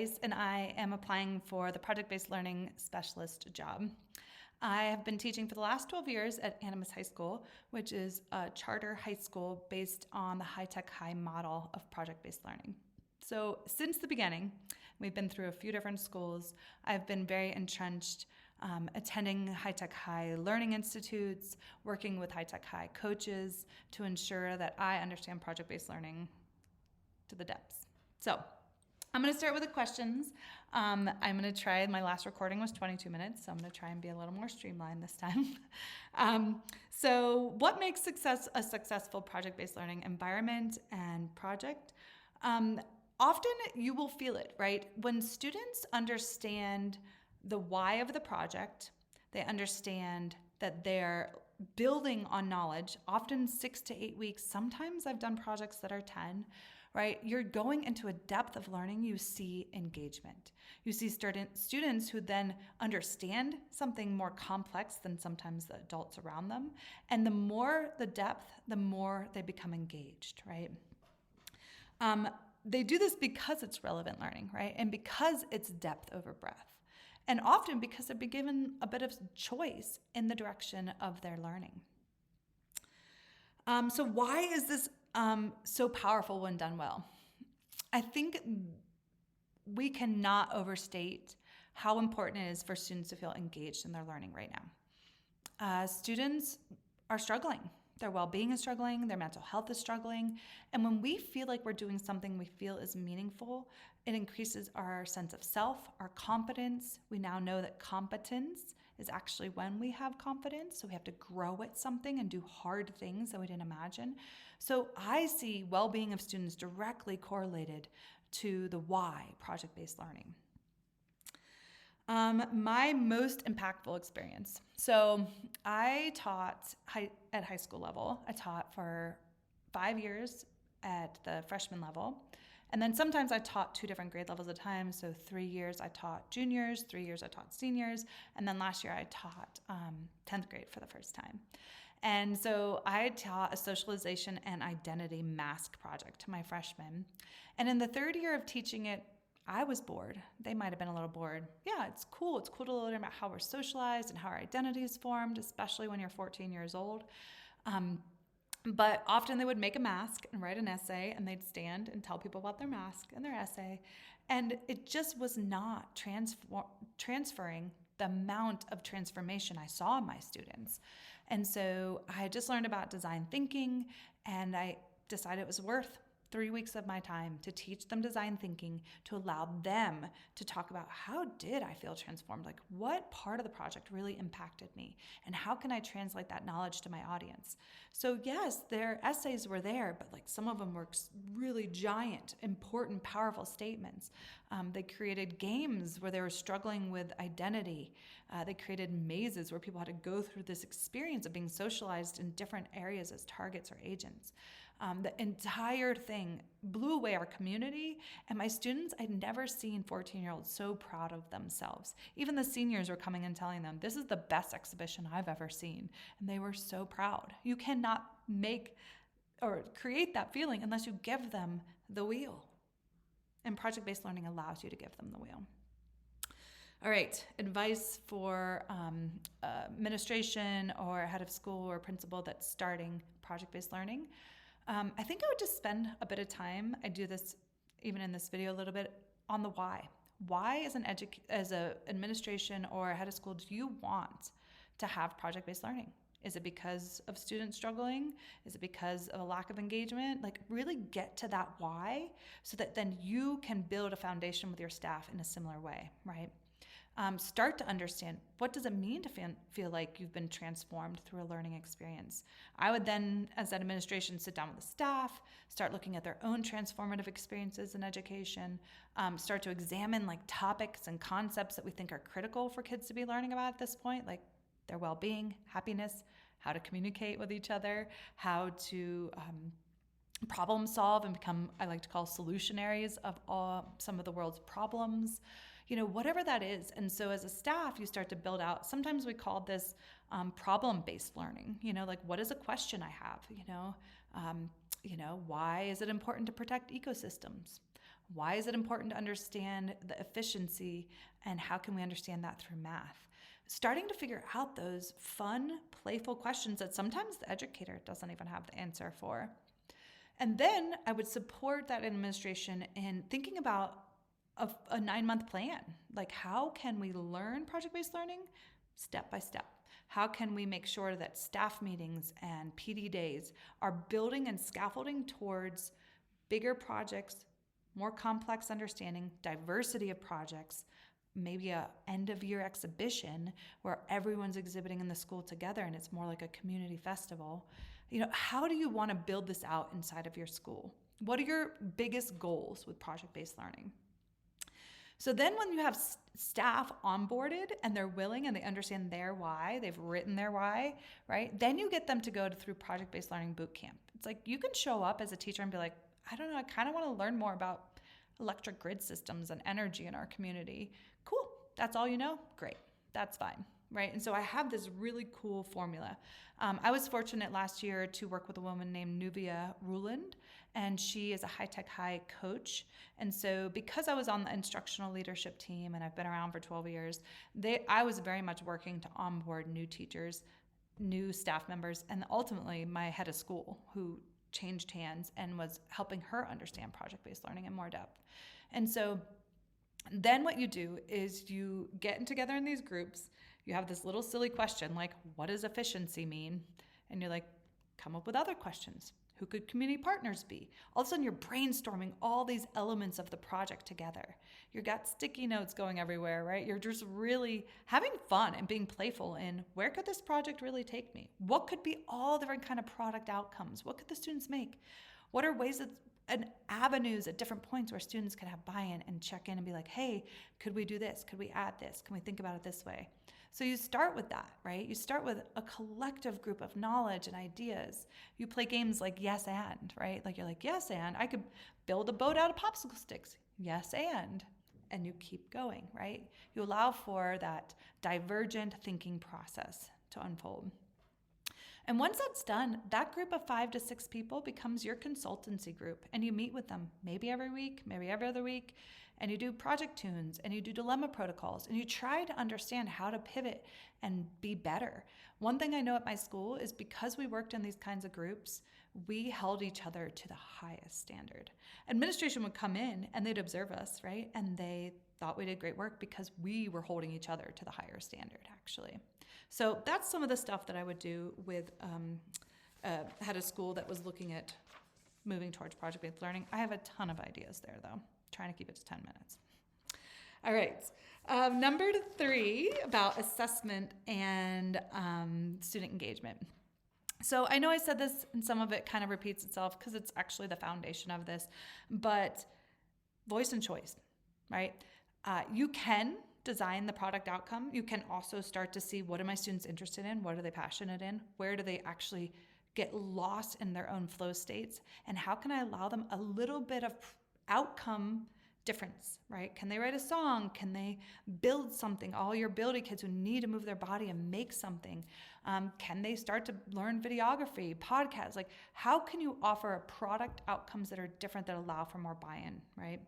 Weiss, and I am applying for the project-based learning specialist job. I have been teaching for the last 12 years at Animas High School, which is a charter high school based on the high-tech high model of project-based learning. So since the beginning, we've been through a few different schools. I've been very entrenched attending high-tech high learning institutes, working with high-tech high coaches to ensure that I understand project-based learning to the depths. So I'm going to start with the questions. I'm going to try, my last recording was 22 minutes, so I'm going to try and be a little more streamlined this time. So what makes a successful project-based learning environment and project? Often you will feel it, right? When students understand the why of the project, they understand that they're building on knowledge, often 6 to 8 weeks. Sometimes I've done projects that are 10, right? You're going into a depth of learning. You see engagement. You see students who then understand something more complex than sometimes the adults around them. And the more the depth, the more they become engaged, right? They do this because it's relevant learning, right? And because it's depth over breadth. And often because they're given a bit of choice in the direction of their learning. So why is this so powerful when done well? I think we cannot overstate how important it is for students to feel engaged in their learning right now. Students are struggling. Their well-being is struggling, their mental health is struggling. And when we feel like we're doing something we feel is meaningful, it increases our sense of self, our confidence. We now know that competence is actually when we have confidence. So we have to grow at something and do hard things that we didn't imagine. So I see well-being of students directly correlated to the why project-based learning. My most impactful experience. So I taught at high school level. I taught for 5 years at the freshman level. And then sometimes I taught 2 different grade levels at a time. So 3 years I taught juniors, 3 years I taught seniors. And then last year I taught 10th grade for the first time. And so I taught a socialization and identity mask project to my freshmen. And in the 3rd year of teaching it, I was bored. They might have been a little bored. Yeah, it's cool. It's cool to learn about how we're socialized and how our identity is formed, especially when you're 14 years old. But often they would make a mask and write an essay, and they'd stand and tell people about their mask and their essay. And it just was not transferring the amount of transformation I saw in my students. And so I had just learned about design thinking, and I decided it was worth 3 weeks of my time to teach them design thinking, to allow them to talk about how did I feel transformed? Like what part of the project really impacted me? And how can I translate that knowledge to my audience? So yes, their essays were there, but like some of them were really giant, important, powerful statements. They created games where they were struggling with identity. They created mazes where people had to go through this experience of being socialized in different areas as targets or agents. The entire thing blew away our community, and my students, I'd never seen 14-year-olds so proud of themselves. Even the seniors were coming and telling them, this is the best exhibition I've ever seen, and they were so proud. You cannot make or create that feeling unless you give them the wheel, and project-based learning allows you to give them the wheel. All right, advice for administration or head of school or principal that's starting project-based learning. I think I would just spend a bit of time, I do this even in this video a little bit, on the why. Why as an administration or a head of school do you want to have project-based learning? Is it because of students struggling? Is it because of a lack of engagement? Like really get to that why so that then you can build a foundation with your staff in a similar way, right? Start to understand what does it mean to feel like you've been transformed through a learning experience. I would then, as an administration, sit down with the staff, start looking at their own transformative experiences in education, start to examine like topics and concepts that we think are critical for kids to be learning about at this point, like their well-being, happiness, how to communicate with each other, how to problem solve and become, I like to call, solutionaries of some of the world's problems. Whatever that is. And so as a staff, you start to build out, sometimes we call this problem-based learning, like what is a question I have, why is it important to protect ecosystems? Why is it important to understand the efficiency, and how can we understand that through math? Starting to figure out those fun, playful questions that sometimes the educator doesn't even have the answer for. And then I would support that administration in thinking about a 9-month plan. Like, how can we learn project-based learning step by step? How can we make sure that staff meetings and PD days are building and scaffolding towards bigger projects, more complex understanding, diversity of projects, maybe a end-of-year exhibition where everyone's exhibiting in the school together and it's more like a community festival. How do you want to build this out inside of your school? What are your biggest goals with project-based learning? So then when you have staff onboarded and they're willing and they understand their why, they've written their why, right? Then you get them to go through project-based learning boot camp. It's like you can show up as a teacher and be like, I don't know, I kind of want to learn more about electric grid systems and energy in our community. Cool. That's all you know? Great. That's fine. Right. And so I have this really cool formula. I was fortunate last year to work with a woman named Nuvia Ruland, and she is a high-tech high coach. And so because I was on the instructional leadership team and I've been around for 12 years, I was very much working to onboard new teachers, new staff members, and ultimately my head of school, who changed hands and was helping her understand project-based learning in more depth. And so then what you do is you get together in these groups. You have this little silly question like, what does efficiency mean? And you're like, come up with other questions. Who could community partners be? All of a sudden you're brainstorming all these elements of the project together. You've got sticky notes going everywhere, right? You're just really having fun and being playful in, where could this project really take me? What could be all different kind of product outcomes? What could the students make? What are ways and avenues at different points where students can have buy-in and check in and be like, hey, could we do this? Could we add this? Can we think about it this way? So you start with that, right? You start with a collective group of knowledge and ideas. You play games like yes and, right? Like you're like, yes and, I could build a boat out of popsicle sticks. Yes and you keep going, right? You allow for that divergent thinking process to unfold. And once that's done, that group of 5 to 6 people becomes your consultancy group, and you meet with them maybe every week, maybe every other week, and you do project tunes and you do dilemma protocols, and you try to understand how to pivot and be better. One thing I know at my school is because we worked in these kinds of groups, we held each other to the highest standard. Administration would come in and they'd observe us, right? And they thought we did great work because we were holding each other to the higher standard, actually. So that's some of the stuff that I would do with head of school that was looking at moving towards project-based learning. I have a ton of ideas there, though. Trying to keep it to 10 minutes. All right. Number 3, about assessment and student engagement. So I know I said this, and some of it kind of repeats itself because it's actually the foundation of this, but voice and choice, right? You can design the product outcome. You can also start to see, what are my students interested in? What are they passionate in? Where do they actually get lost in their own flow states? And how can I allow them a little bit of outcome difference, right? Can they write a song? Can they build something? All your building kids who need to move their body and make something. Can they start to learn videography, podcasts? Like, how can you offer product outcomes that are different that allow for more buy-in, right?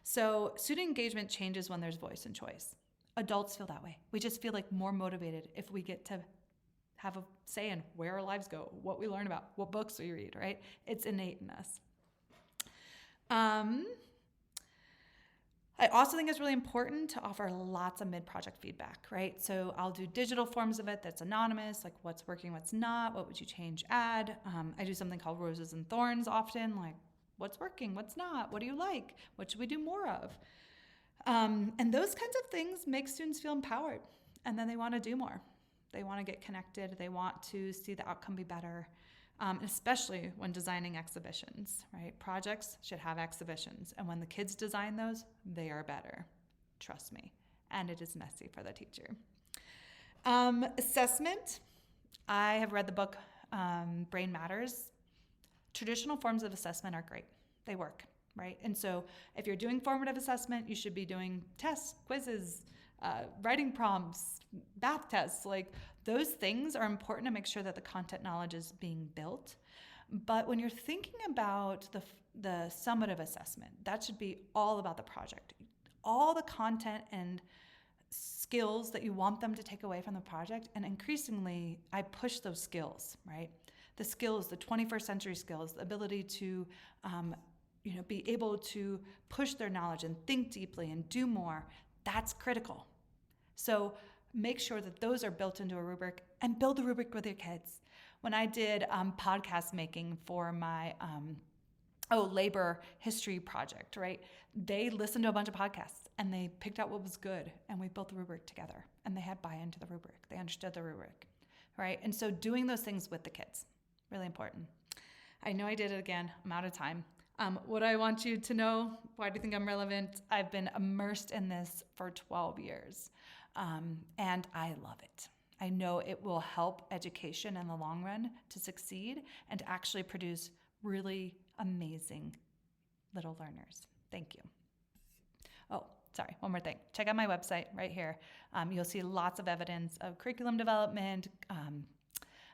So student engagement changes when there's voice and choice. Adults feel that way. We just feel like more motivated if we get to have a say in where our lives go, what we learn about, what books we read, right? It's innate in us. I also think it's really important to offer lots of mid-project feedback, right? So I'll do digital forms of it that's anonymous, like what's working, what's not, what would you change, add. I do something called roses and thorns often, like what's working, what's not, what do you like, what should we do more of? And those kinds of things make students feel empowered, and then they want to do more. They want to get connected. They want to see the outcome be better, especially when designing exhibitions, right? Projects should have exhibitions, and when the kids design those, they are better. Trust me. And it is messy for the teacher. Assessment. I have read the book Brain Matters. Traditional forms of assessment are great. They work, right? And so if you're doing formative assessment, you should be doing tests, quizzes, writing prompts, math tests. Like, those things are important to make sure that the content knowledge is being built. But when you're thinking about the summative assessment, that should be all about the project. All the content and skills that you want them to take away from the project. And increasingly, I push those skills, right? The skills, the 21st century skills, the ability to be able to push their knowledge and think deeply and do more, that's critical. So make sure that those are built into a rubric and build the rubric with your kids. When I did podcast making for my labor history project, right? They listened to a bunch of podcasts and they picked out what was good, and we built the rubric together, and they had buy-in to the rubric. They understood the rubric, right? And so doing those things with the kids, really important. I know I did it again. I'm out of time. What I want you to know, why do you think I'm relevant? I've been immersed in this for 12 years, and I love it. I know it will help education in the long run to succeed and to actually produce really amazing little learners. Thank you. Oh, sorry, one more thing. Check out my website right here. You'll see lots of evidence of curriculum development.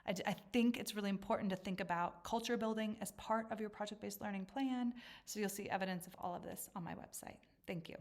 I think it's really important to think about culture building as part of your project-based learning plan. So you'll see evidence of all of this on my website. Thank you.